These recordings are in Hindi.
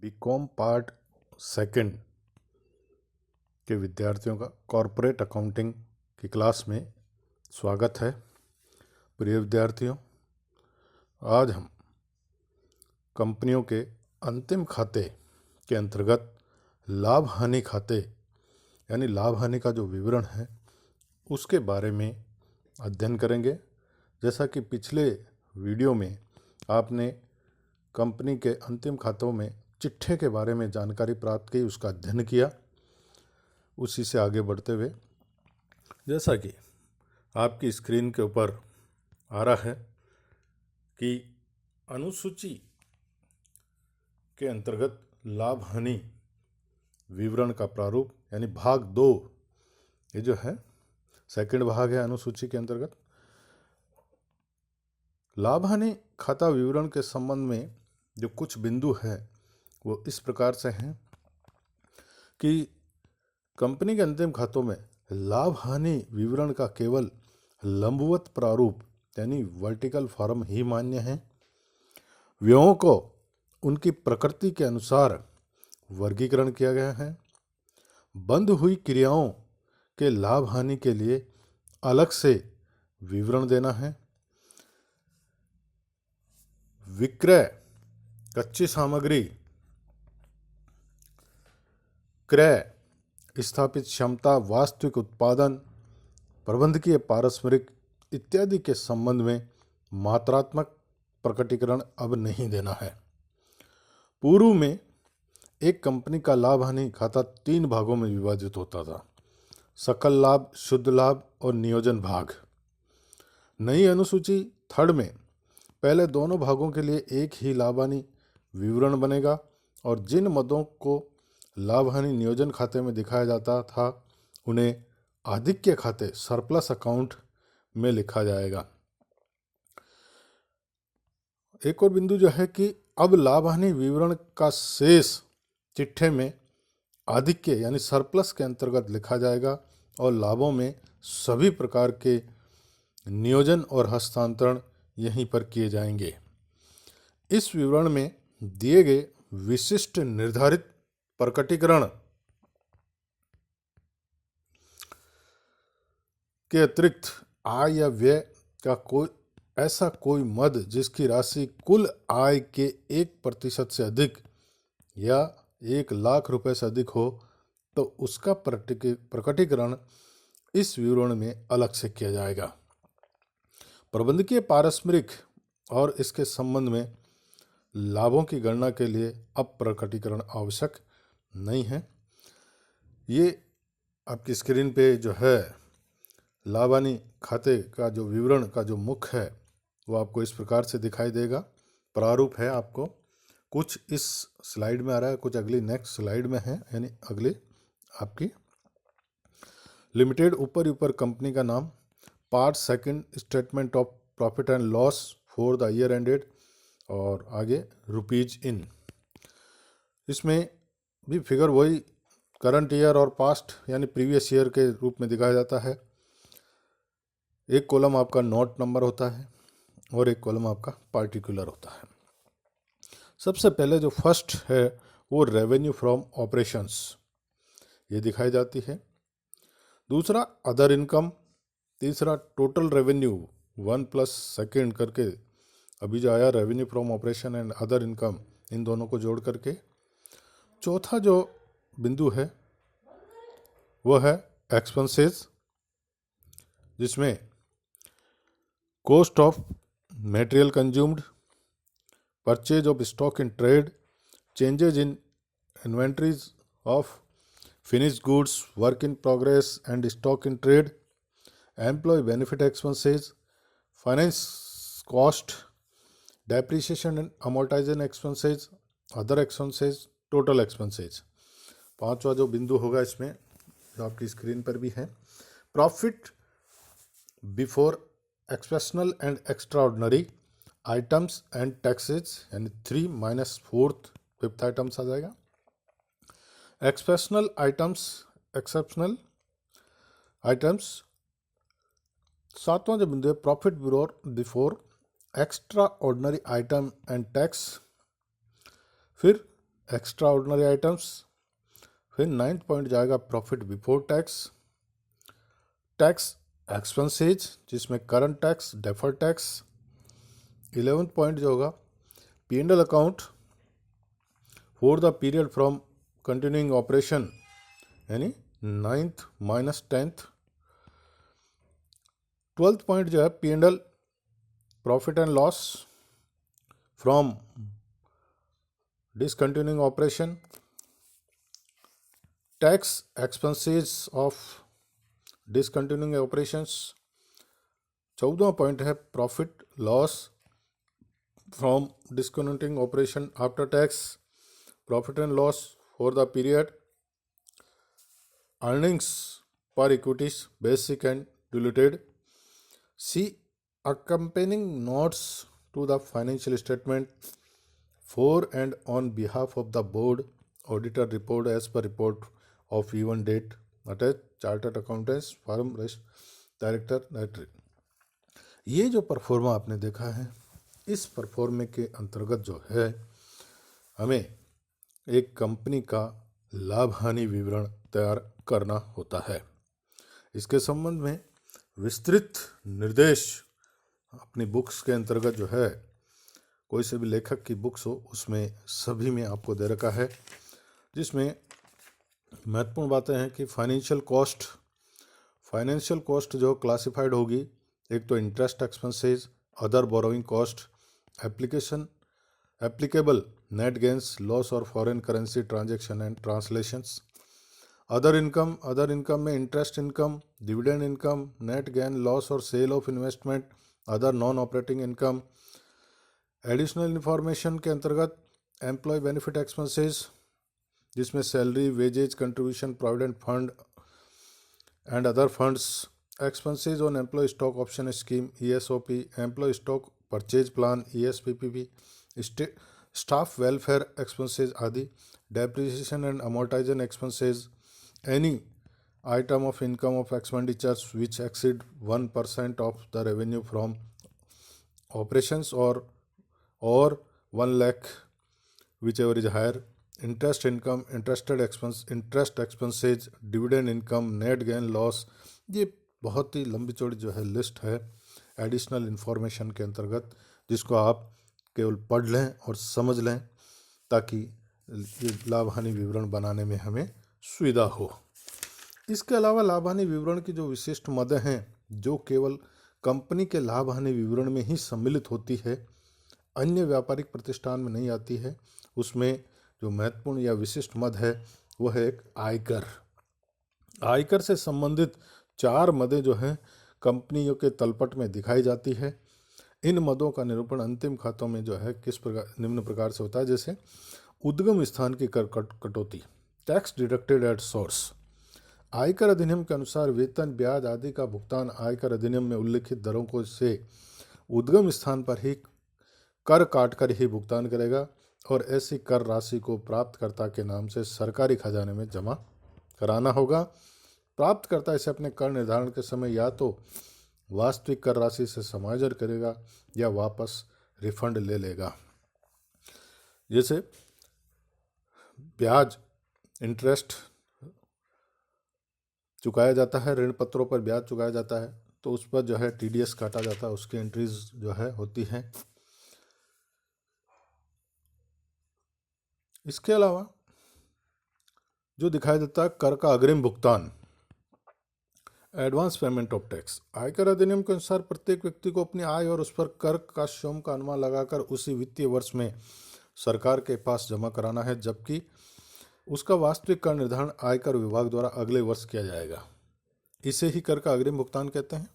बीकॉम पार्ट सेकंड के विद्यार्थियों का कॉरपोरेट अकाउंटिंग की क्लास में स्वागत है। प्रिय विद्यार्थियों, आज हम कंपनियों के अंतिम खाते के अंतर्गत लाभ हानि खाते यानी लाभ हानि का जो विवरण है उसके बारे में अध्ययन करेंगे। जैसा कि पिछले वीडियो में आपने कंपनी के अंतिम खातों में चिट्ठे के बारे में जानकारी प्राप्त की, उसका अध्ययन किया। उसी से आगे बढ़ते हुए जैसा कि आपकी स्क्रीन के ऊपर आ रहा है कि अनुसूची के अंतर्गत लाभ हानि विवरण का प्रारूप यानी भाग 2, ये जो है सेकंड भाग है अनुसूची के अंतर्गत। लाभ हानि खाता विवरण के संबंध में जो कुछ बिंदु है वो इस प्रकार से हैं कि कंपनी के अंतिम खातों में लाभ हानि विवरण का केवल लंबवत प्रारूप यानी वर्टिकल फॉर्म ही मान्य है। व्ययों को उनकी प्रकृति के अनुसार वर्गीकरण किया गया है। बंद हुई क्रियाओं के लाभ हानि के लिए अलग से विवरण देना है। विक्रय, कच्ची सामग्री, क्रय, स्थापित क्षमता, वास्तविक उत्पादन, प्रबंधकीय पारस्परिक इत्यादि के संबंध में मात्रात्मक प्रकटीकरण अब नहीं देना है। पूर्व में एक कंपनी का लाभ हानि खाता 3 भागों में विभाजित होता था: सकल लाभ, शुद्ध लाभ और नियोजन भाग। नई अनुसूची थर्ड में पहले दोनों भागों के लिए एक ही लाभ हानि विवरण बनेगा और जिन मदों को लाभ हानि नियोजन खाते में दिखाया जाता था उन्हें आधिक्य खाते सरप्लस अकाउंट में लिखा जाएगा। एक और बिंदु जो है कि अब लाभ हानि विवरण का शेष चिट्ठे में आधिक्य यानी सरप्लस के अंतर्गत लिखा जाएगा और लाभों में सभी प्रकार के नियोजन और हस्तांतरण यहीं पर किए जाएंगे। इस विवरण में दिए गए विशिष्ट निर्धारित प्रकटीकरण के अतिरिक्त आय या व्यय का कोई मद जिसकी राशि कुल आय के 1% से अधिक या 1 लाख रुपए से अधिक हो तो उसका प्रकटीकरण इस विवरण में अलग से किया जाएगा। प्रबंधकीय पारस्परिक और इसके संबंध में लाभों की गणना के लिए अब प्रकटीकरण आवश्यक नहीं है। ये आपकी स्क्रीन पे जो है लाभ हानि खाते का जो विवरण का जो मुख्य है वो आपको इस प्रकार से दिखाई देगा। प्रारूप है, आपको कुछ इस स्लाइड में आ रहा है, कुछ अगली नेक्स्ट स्लाइड में है, यानी अगले आपकी लिमिटेड ऊपर कंपनी का नाम, part second statement of profit and loss for the year ended और आगे रुपीज इन। इसमें भी फिगर वही करंट ईयर और पास्ट यानी प्रीवियस ईयर के रूप में दिखाया जाता है। एक कॉलम आपका नोट नंबर होता है और एक कॉलम आपका पार्टिकुलर होता है। सबसे पहले जो फर्स्ट है वो रेवेन्यू फ्रॉम ऑपरेशंस ये दिखाई जाती है। दूसरा अदर इनकम, तीसरा टोटल रेवेन्यू 1 प्लस सेकेंड करके अभी जो आया revenue from operation and other income, इन दोनों को जोड़ करके। चौथा जो बिंदु है वो है एक्सपेंसेस, जिसमें cost of material consumed, purchase of stock in trade, changes in inventories of finished goods, work in progress and stock in trade, employ benefit expenses, finance cost, depreciation and amortisation expenses, other expenses, total expenses. पांचवा जो बिंदु होगा इसमें जो आपकी स्क्रीन पर भी है, profit before exceptional and extraordinary items and taxes, यानी 3 माइनस 4th 5th आइटम्स आ जाएगा। Exceptional items. सातवां जो बिंदु है profit before extraordinary item and tax. फिर एक्स्ट्रा ऑर्डिनरी आइटम्स। फिर 9th पॉइंट जाएगा profit before tax, tax expenses जिसमें current tax, deferred tax. 11th point जो होगा P&L account for the period from continuing operation, यानी 9th minus 10th। 12th point जो है P&L profit and loss from discontinuing operation, tax expenses of discontinuing operations. 14वां पॉइंट है profit loss from discontinuing operation after tax, profit and loss for the period, earnings per equities basic and diluted. See accompanying notes to the financial statement for and on behalf of the board, auditor report as per report of even date, attached chartered accountants firm director directory. ये जो परफॉर्मा आपने देखा है, इस परफॉर्मे के अंतर्गत जो है हमें एक कंपनी का लाभ हानि विवरण तैयार करना होता है। इसके संबंध में विस्तृत निर्देश अपनी बुक्स के अंतर्गत जो है, कोई से भी लेखक की बुक्स हो उसमें सभी में आपको दे रखा है, जिसमें महत्वपूर्ण बातें हैं कि फाइनेंशियल कॉस्ट जो क्लासिफाइड होगी, एक तो interest expenses, other borrowing cost, applicable net gains loss और foreign currency transaction and translations. Other income में interest income, dividend income, net gain loss और sale of investment, other non operating income. Additional information के अंतर्गत एम्प्लॉय बेनिफिट एक्सपेंसेस, जिसमें salary, wages, contribution, provident fund and other funds, expenses on employee stock option scheme ESOP, employee stock purchase plan ESPPP, staff welfare expenses आदि, depreciation and amortisation expenses, any item of income of expenditures which exceed 1% of the revenue from operations or 1 lakh, whichever is higher, interest income, interest expenses, dividend income, net gain loss। ये बहुत ही लंबी चौड़ी जो है लिस्ट है एडिशनल इन्फॉर्मेशन के अंतर्गत, जिसको आप केवल पढ़ लें और समझ लें ताकि ये लाभ हानि विवरण बनाने में हमें सुविधा हो। इसके अलावा लाभ हानि विवरण की जो विशिष्ट मदें हैं, जो केवल कंपनी के लाभ हानि विवरण में ही सम्मिलित होती है, अन्य व्यापारिक प्रतिष्ठान में नहीं आती है, उसमें जो महत्वपूर्ण या विशिष्ट मद है वह है एक आयकर से संबंधित 4 मदें जो हैं कंपनियों के तलपट में दिखाई जाती है। इन मदों का निरूपण अंतिम खातों में जो है किस प्रकार, निम्न प्रकार से होता है, जैसे उद्गम स्थान की कर कटौती, टैक्स डिडक्टेड एट सोर्स। आयकर अधिनियम के अनुसार वेतन, ब्याज आदि का भुगतान आयकर अधिनियम में उल्लिखित दरों को से उद्गम स्थान पर ही कर काटकर ही भुगतान करेगा और ऐसी कर राशि को प्राप्तकर्ता के नाम से सरकारी खजाने में जमा कराना होगा। प्राप्तकर्ता इसे अपने कर निर्धारण के समय या तो वास्तविक कर राशि से समायोजन करेगा या वापस रिफंड ले लेगा। जैसे ब्याज, इंटरेस्ट चुकाया जाता है, ऋण पत्रों पर ब्याज चुकाया जाता है, तो उस पर जो है TDS काटा जाता है, उसकी एंट्रीज जो है होती हैं। इसके अलावा जो दिखाई देता है कर का अग्रिम भुगतान, एडवांस पेमेंट ऑफ टैक्स। आयकर अधिनियम के अनुसार प्रत्येक व्यक्ति को अपनी आय और उस पर कर का स्वयं का अनुमान लगाकर उसी वित्तीय वर्ष में सरकार के पास जमा कराना है, जबकि उसका वास्तविक कर निर्धारण आयकर विभाग द्वारा अगले वर्ष किया जाएगा। इसे ही कर का अग्रिम भुगतान कहते हैं।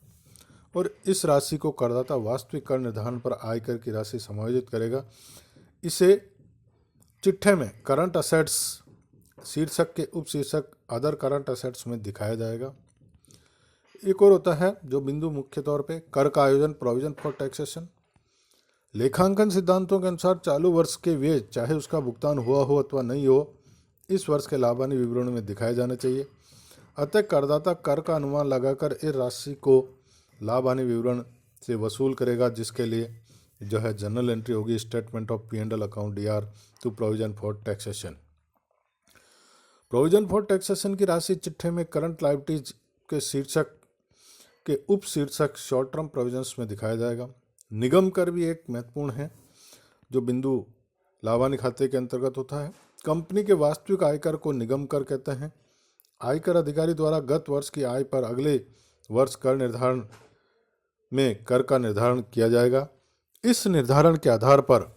और इस राशि को करदाता वास्तविक कर निर्धारण पर आयकर की राशि समायोजित करेगा। इसे चिट्ठे में करंट असेट्स शीर्षक के उपशीर्षक अदर करंट असेट्स में दिखाया जाएगा। एक और होता है जो बिंदु मुख्य तौर पे कर का आयोजन, प्रोविजन फॉर टैक्सेशन। लेखांकन सिद्धांतों के अनुसार चालू वर्ष के व्यय, चाहे उसका भुगतान हुआ हो अथवा नहीं हो, इस वर्ष के लाभ हानि विवरण में दिखाए जाने चाहिए। अतः करदाता कर का अनुमान लगाकर इस राशि को लाभ हानि विवरण से वसूल करेगा, जिसके लिए जो है जनरल एंट्री होगी statement of P&L account DR to provision for taxation. Provision for taxation की राशि चिट्ठे में करंट लायबिलिटीज के शीर्षक के उप शीर्षक शॉर्ट टर्म प्रोविजंस में दिखाया जाएगा। निगम कर भी एक महत्वपूर्ण है जो बिंदु लाभानी खाते के अंतर्गत होता है। कंपनी के वास्तविक आयकर को निगम कर कहते हैं। आयकर अधिकारी द्वारा गत वर्ष की आय पर अगले वर्ष कर निर्धारण में कर का निर्धारण किया जाएगा। इस निर्धारण के आधार पर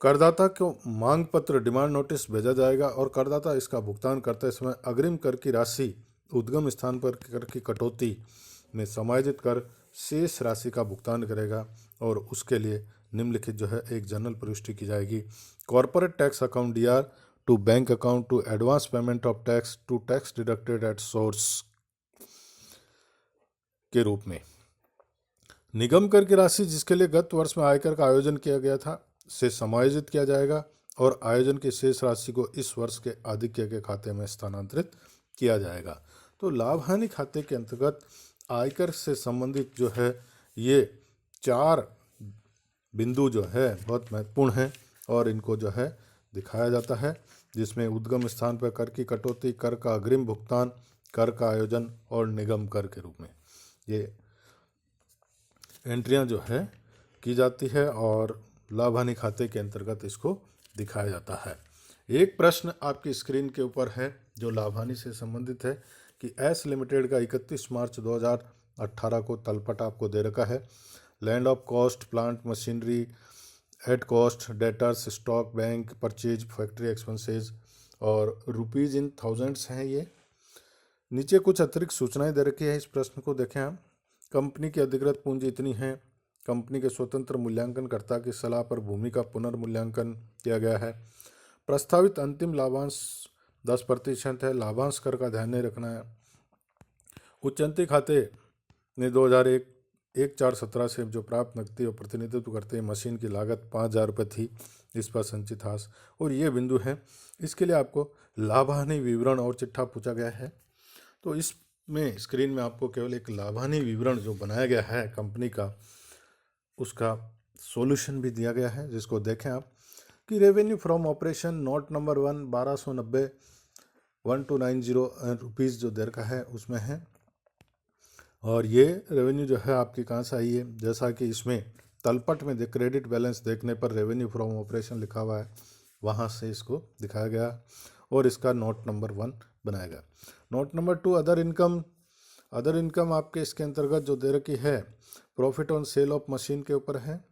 करदाता को मांग पत्र डिमांड नोटिस भेजा जाएगा और करदाता इसका भुगतान करते समय अग्रिम कर की राशि उद्गम स्थान पर कर की कटौती में समायोजित कर शेष राशि का भुगतान करेगा और उसके लिए निम्नलिखित जो है एक जनरल प्रविष्टि की जाएगी। Corporate tax account DR to bank account to advance payment of tax to tax deducted at source के रूप में। निगम कर की राशि जिसके लिए गत वर्ष में आयकर का आयोजन किया गया था से समायोजित किया जाएगा और आयोजन की शेष राशि को इस वर्ष के आधिक्य के खाते में स्थानांतरित किया जाएगा। तो लाभ हानि खाते के अंतर्गत आयकर से संबंधित जो है ये 4 बिंदु जो है बहुत महत्वपूर्ण हैं और इनको जो है दिखाया जाता है, जिसमें उद्गम स्थान पर कर की कटौती, कर का अग्रिम भुगतान, कर का आयोजन और निगम कर के रूप में ये एंट्रियां जो है की जाती है और लाभ हानि खाते के अंतर्गत इसको दिखाया जाता है। एक प्रश्न आपकी स्क्रीन के ऊपर है जो लाभ हानि से संबंधित है कि एस लिमिटेड का 31 मार्च 2018 को तलपट आपको दे रखा है। Land of cost, plant machinery at cost, debtors, stock, bank purchase, factory expenses और रुपीज इन थाउजेंड्स हैं। ये नीचे कुछ अतिरिक्त सूचनाएं दे रखी है। इस प्रश्न को देखें आप। कंपनी की अधिकृत पूंजी इतनी है। कंपनी के स्वतंत्र मूल्यांकनकर्ता की सलाह पर भूमि का पुनर्मूल्यांकन किया गया है। प्रस्तावित अंतिम लाभांश 10% है। लाभांश कर का ध्यान नहीं रखना है। उच्चंती खाते ने 2001-1/4/17 से जो प्राप्त नकदी और प्रतिनिधित्व करते हैं मशीन की लागत 5,000 रुपये थी, इस पर संचित हास और ये बिंदु है। इसके लिए आपको लाभानि विवरण और चिट्ठा पूछा गया है। तो इसमें स्क्रीन में आपको केवल एक लाभानि विवरण जो बनाया गया है कंपनी का, उसका सॉल्यूशन भी दिया गया है, जिसको देखें आप कि revenue from operation note number 1 1290 1290 rupees जो दे रखा है उसमें है। और ये रेवेन्यू जो है आपकी कहाँ से आई है, जैसा कि इसमें तलपट में क्रेडिट बैलेंस देखने पर रेवेन्यू फ्रॉम ऑपरेशन लिखा हुआ है, वहाँ से इसको दिखाया गया और इसका नोट नंबर 1 बनाया गया। नोट नंबर 2 अदर इनकम आपके इसके अंतर्गत जो दे रखी है profit on sale of machine के ऊपर है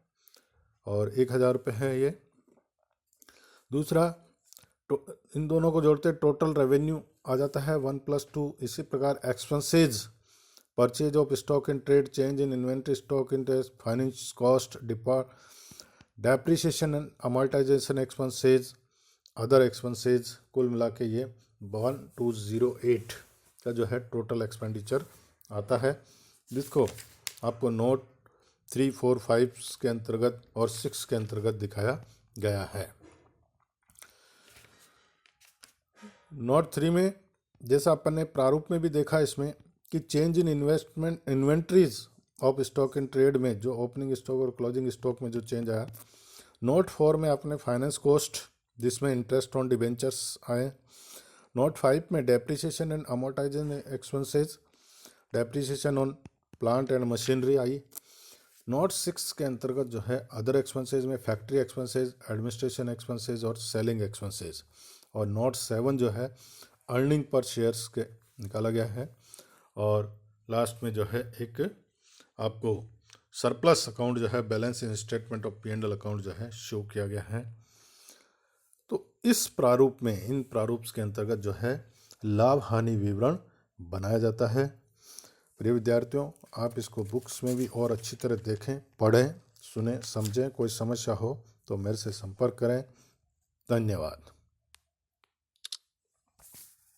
और 1,000 रुपये है ये। दूसरा इन दोनों को जोड़ते टोटल रेवेन्यू आ जाता है 1 + 2। इसी प्रकार expenses, purchase of stock in trade, change in inventory, stock in finance cost, depreciation and amortisation expenses, other expenses, कुल मिला के ये 1208 का जो है टोटल एक्सपेंडिचर आता है, जिसको आपको नोट 3, 4, 5 के अंतर्गत और 6 के अंतर्गत दिखाया गया है। नोट 3 में जैसा अपन ने प्रारूप में भी देखा इसमें कि change in inventories of stock in trade में जो ओपनिंग स्टॉक और क्लोजिंग स्टॉक में जो चेंज आया। नोट 4 में अपने फाइनेंस कॉस्ट जिसमें इंटरेस्ट ऑन डिबेंचर्स आए। नोट 5 में depreciation and amortisation expenses, depreciation on plant and machinery I. Note 6 के अंतर्गत जो है अदर एक्सपेंसेज में फैक्ट्री एक्सपेंसेज, एडमिनिस्ट्रेशन एक्सपेंसेज और सेलिंग एक्सपेंसेज। और नोट 7 जो है अर्निंग पर शेयर्स के निकाला गया है। और लास्ट में जो है एक आपको सरप्लस अकाउंट जो है balance in statement of P&L account जो है शो किया गया है। तो इस प्रारूप में, इन प्रारूप के अंतर्गत जो है लाभ हानि विवरण बनाया जाता है। प्रिय विद्यार्थियों, आप इसको बुक्स में भी और अच्छी तरह देखें, पढ़ें, सुने, समझें। कोई समस्या हो तो मेरे से संपर्क करें। धन्यवाद।